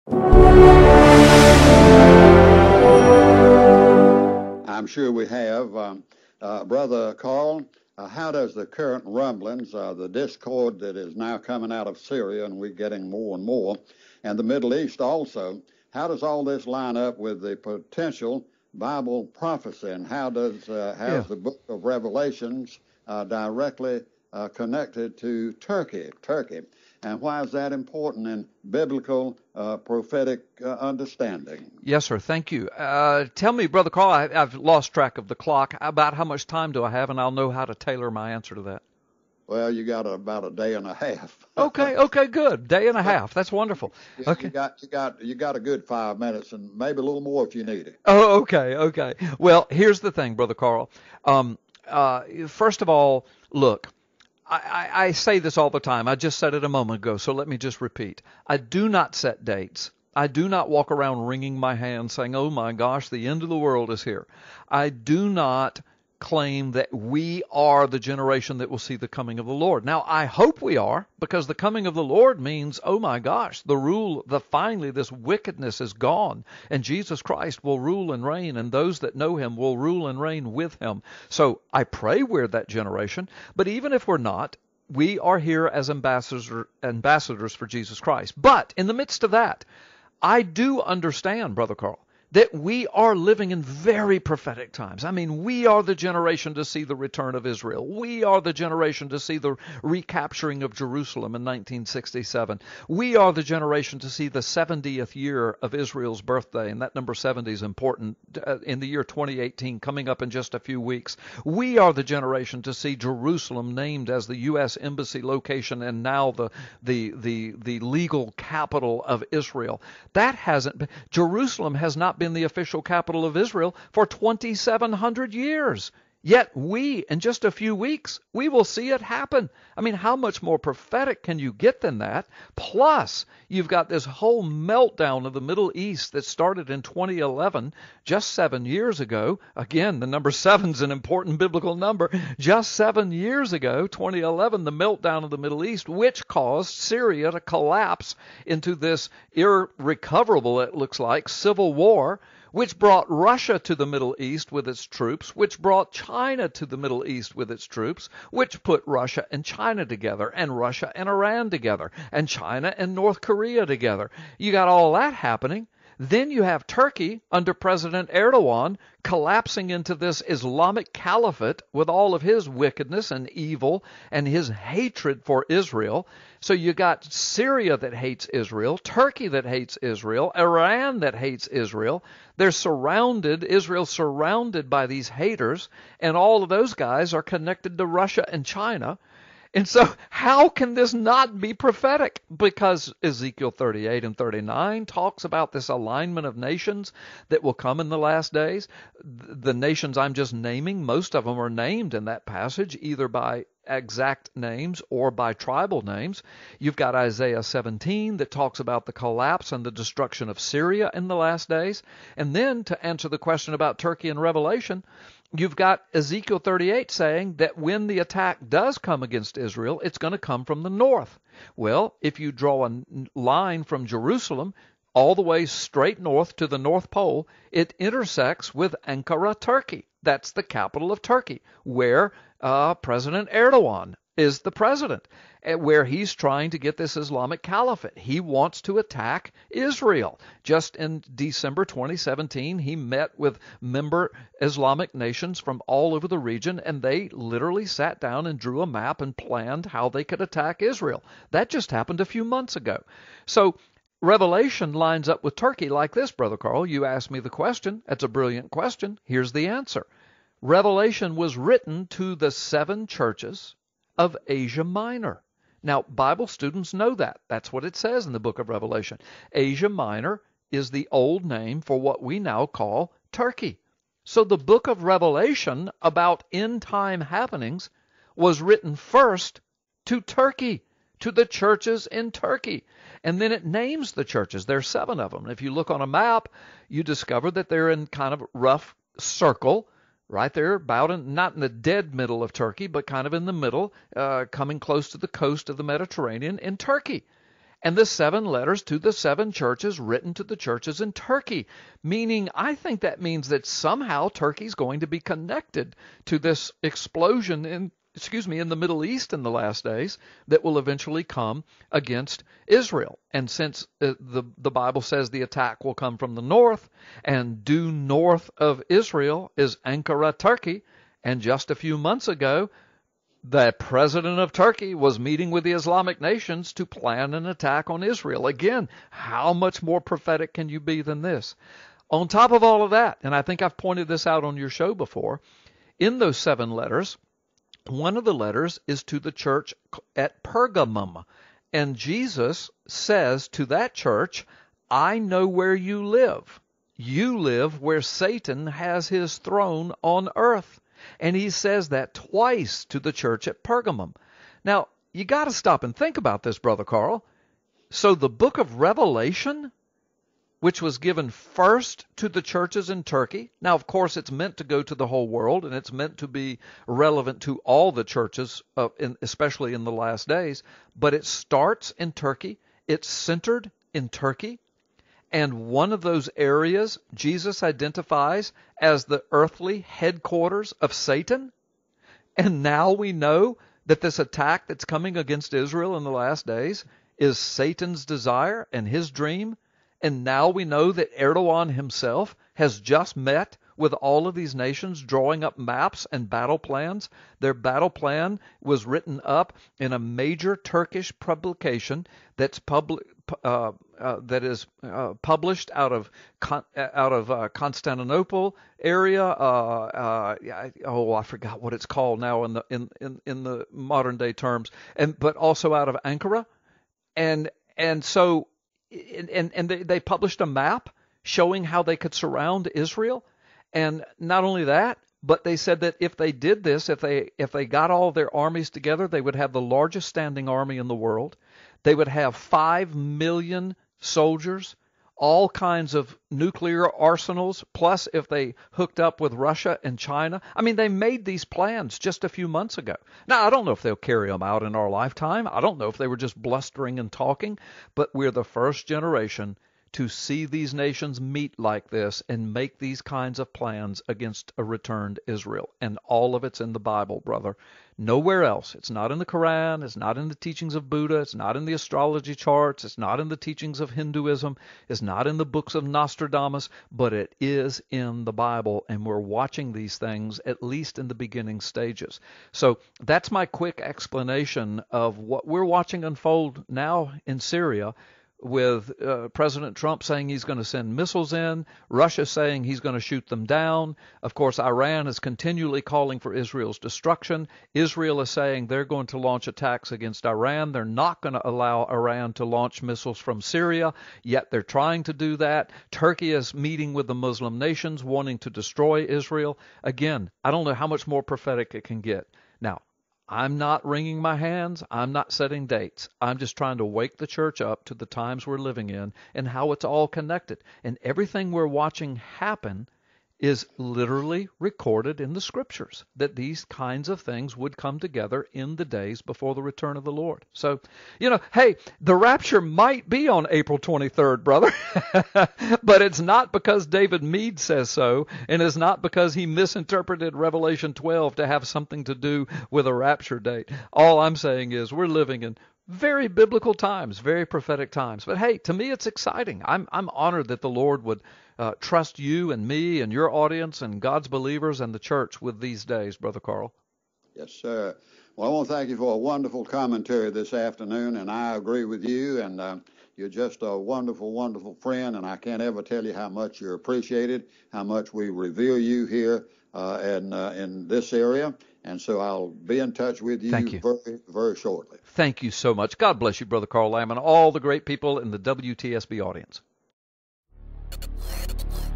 I'm sure we have. Brother Carl, how does the current rumblings, the discord that is now coming out of Syria, and we're getting more and more, and the Middle East also, how does all this line up with the potential Bible prophecy, and how does the book of Revelations directly connected to Turkey? And why is that important in biblical prophetic understanding? Yes, sir. Thank you. Tell me, Brother Carl, I've lost track of the clock. About how much time do I have, and I'll know how to tailor my answer to that. Well, you got about a day and a half. Okay, good. Day and a half. That's wonderful. Okay. You got a good 5 minutes, and maybe a little more if you need it. Oh, okay. Well, here's the thing, Brother Carl. First of all, look, I say this all the time. I just said it a moment ago, so let me just repeat. I do not set dates. I do not walk around wringing my hands saying, oh my gosh, the end of the world is here. I do not claim that we are the generation that will see the coming of the Lord. Now, I hope we are, because the coming of the Lord means, oh my gosh, finally this wickedness is gone, and Jesus Christ will rule and reign, and those that know him will rule and reign with him. So I pray we're that generation, but even if we're not, we are here as ambassadors for Jesus Christ. But in the midst of that, I do understand, Brother Carl, that we are living in very prophetic times. I mean, we are the generation to see the return of Israel. We are the generation to see the recapturing of Jerusalem in 1967. We are the generation to see the 70th year of Israel's birthday, and that number 70 is important, in the year 2018, coming up in just a few weeks. We are the generation to see Jerusalem named as the U.S. Embassy location and now the legal capital of Israel. Jerusalem has not been the official capital of Israel for 2,700 years. Yet in just a few weeks, we will see it happen. I mean, how much more prophetic can you get than that? Plus, you've got this whole meltdown of the Middle East that started in 2011, just 7 years ago. Again, the number 7's an important biblical number. Just 7 years ago, 2011, the meltdown of the Middle East, which caused Syria to collapse into this irrecoverable, it looks like, civil war, which brought Russia to the Middle East with its troops, which brought China to the Middle East with its troops, which put Russia and China together, and Russia and Iran together, and China and North Korea together. You got all that happening. Then you have Turkey under President Erdogan collapsing into this Islamic caliphate with all of his wickedness and evil and his hatred for Israel. So you got Syria that hates Israel, Turkey that hates Israel, Iran that hates Israel. Israel's surrounded by these haters, and all of those guys are connected to Russia and China. And so how can this not be prophetic? Because Ezekiel 38 and 39 talks about this alignment of nations that will come in the last days. The nations I'm just naming, most of them are named in that passage, either by exact names or by tribal names. You've got Isaiah 17 that talks about the collapse and the destruction of Syria in the last days. And then to answer the question about Turkey and Revelation, you've got Ezekiel 38 saying that when the attack does come against Israel, it's going to come from the north. Well, if you draw a line from Jerusalem all the way straight north to the North Pole, it intersects with Ankara, Turkey. That's the capital of Turkey, where President Erdogan is the president, where he's trying to get this Islamic caliphate. He wants to attack Israel. Just in December 2017, he met with member Islamic nations from all over the region, and they literally sat down and drew a map and planned how they could attack Israel. That just happened a few months ago. So Revelation lines up with Turkey like this, Brother Carl. You asked me the question. That's a brilliant question. Here's the answer. Revelation was written to the 7 churches of Asia Minor. Now, Bible students know that. That's what it says in the book of Revelation. Asia Minor is the old name for what we now call Turkey. So the book of Revelation about end-time happenings was written first to Turkey, to the churches in Turkey. And then it names the churches. There are 7 of them. If you look on a map, you discover that they're in kind of rough circle, right there, about not in the dead middle of Turkey, but kind of in the middle, coming close to the coast of the Mediterranean in Turkey. and the 7 letters to the 7 churches written to the churches in Turkey. Meaning, I think that means that somehow Turkey's going to be connected to this explosion in the Middle East in the last days that will eventually come against Israel. And since the Bible says the attack will come from the north, and due north of Israel is Ankara, Turkey, and just a few months ago, the president of Turkey was meeting with the Islamic nations to plan an attack on Israel. Again, how much more prophetic can you be than this? On top of all of that, and I think I've pointed this out on your show before, in those 7 letters, one of the letters is to the church at Pergamum. And Jesus says to that church, I know where you live. You live where Satan has his throne on earth. And he says that twice to the church at Pergamum. Now, you got to stop and think about this, Brother Carl. So the book of Revelation, which was given first to the churches in Turkey. Now, of course, it's meant to go to the whole world, and it's meant to be relevant to all the churches, especially in the last days. But it starts in Turkey. It's centered in Turkey. And one of those areas Jesus identifies as the earthly headquarters of Satan. And now we know that this attack that's coming against Israel in the last days is Satan's desire and his dream. And now we know that Erdogan himself has just met with all of these nations, drawing up maps and battle plans. Their battle plan was written up in a major Turkish publication that's published out of Constantinople area. I forgot what it's called now in the modern day terms, but also out of Ankara, and so. And they published a map showing how they could surround Israel. And not only that, but they said that if they did this, if they got all their armies together, they would have the largest standing army in the world. They would have 5 million soldiers, all kinds of nuclear arsenals, plus if they hooked up with Russia and China. I mean, they made these plans just a few months ago. Now, I don't know if they'll carry them out in our lifetime. I don't know if they were just blustering and talking, but we're the first generation to see these nations meet like this and make these kinds of plans against a returned Israel. And all of it's in the Bible, brother. Nowhere else. It's not in the Quran. It's not in the teachings of Buddha. It's not in the astrology charts. It's not in the teachings of Hinduism. It's not in the books of Nostradamus, but it is in the Bible. And we're watching these things, at least in the beginning stages. So that's my quick explanation of what we're watching unfold now in Syria, with President Trump saying he's going to send missiles in, Russia saying he's going to shoot them down. Of course, Iran is continually calling for Israel's destruction. Israel is saying they're going to launch attacks against Iran. They're not going to allow Iran to launch missiles from Syria, yet they're trying to do that. Turkey is meeting with the Muslim nations, wanting to destroy Israel. Again, I don't know how much more prophetic it can get. Now, I'm not wringing my hands. I'm not setting dates. I'm just trying to wake the church up to the times we're living in and how it's all connected. And everything we're watching happen is literally recorded in the scriptures, that these kinds of things would come together in the days before the return of the Lord. So, hey, the rapture might be on April 23rd, brother, but it's not because David Meade says so, and it's not because he misinterpreted Revelation 12 to have something to do with a rapture date. All I'm saying is we're living in very biblical times, very prophetic times. But hey, to me, it's exciting. I'm honored that the Lord would trust you and me and your audience and God's believers and the church with these days, Brother Carl. Yes, sir. Well, I want to thank you for a wonderful commentary this afternoon, and I agree with you, and you're just a wonderful, wonderful friend, and I can't ever tell you how much you're appreciated, how much we revere you here in this area. And so I'll be in touch with you, very, very shortly. Thank you so much. God bless you, Brother Carl Lamb, and all the great people in the WTSB audience.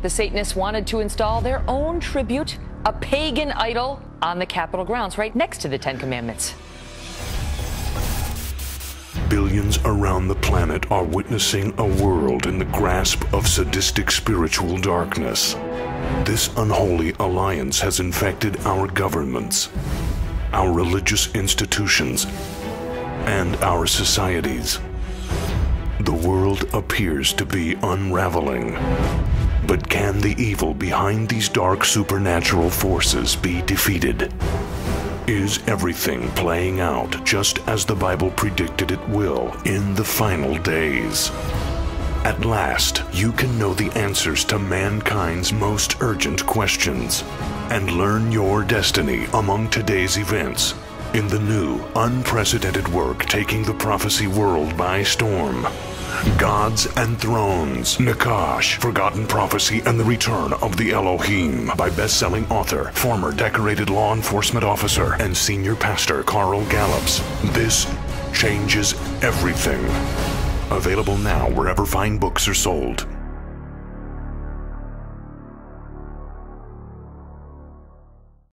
The Satanists wanted to install their own tribute, a pagan idol, on the Capitol grounds, right next to the Ten Commandments. Billions around the planet are witnessing a world in the grasp of sadistic spiritual darkness. This unholy alliance has infected our governments, our religious institutions, and our societies. The world appears to be unraveling. But can the evil behind these dark supernatural forces be defeated? Is everything playing out just as the Bible predicted it will in the final days? At last, you can know the answers to mankind's most urgent questions and learn your destiny among today's events in the new, unprecedented work taking the prophecy world by storm. Gods and Thrones, Nakash, Forgotten Prophecy, and the Return of the Elohim by best-selling author, former decorated law enforcement officer, and senior pastor Carl Gallups. This changes everything. Available now wherever fine books are sold.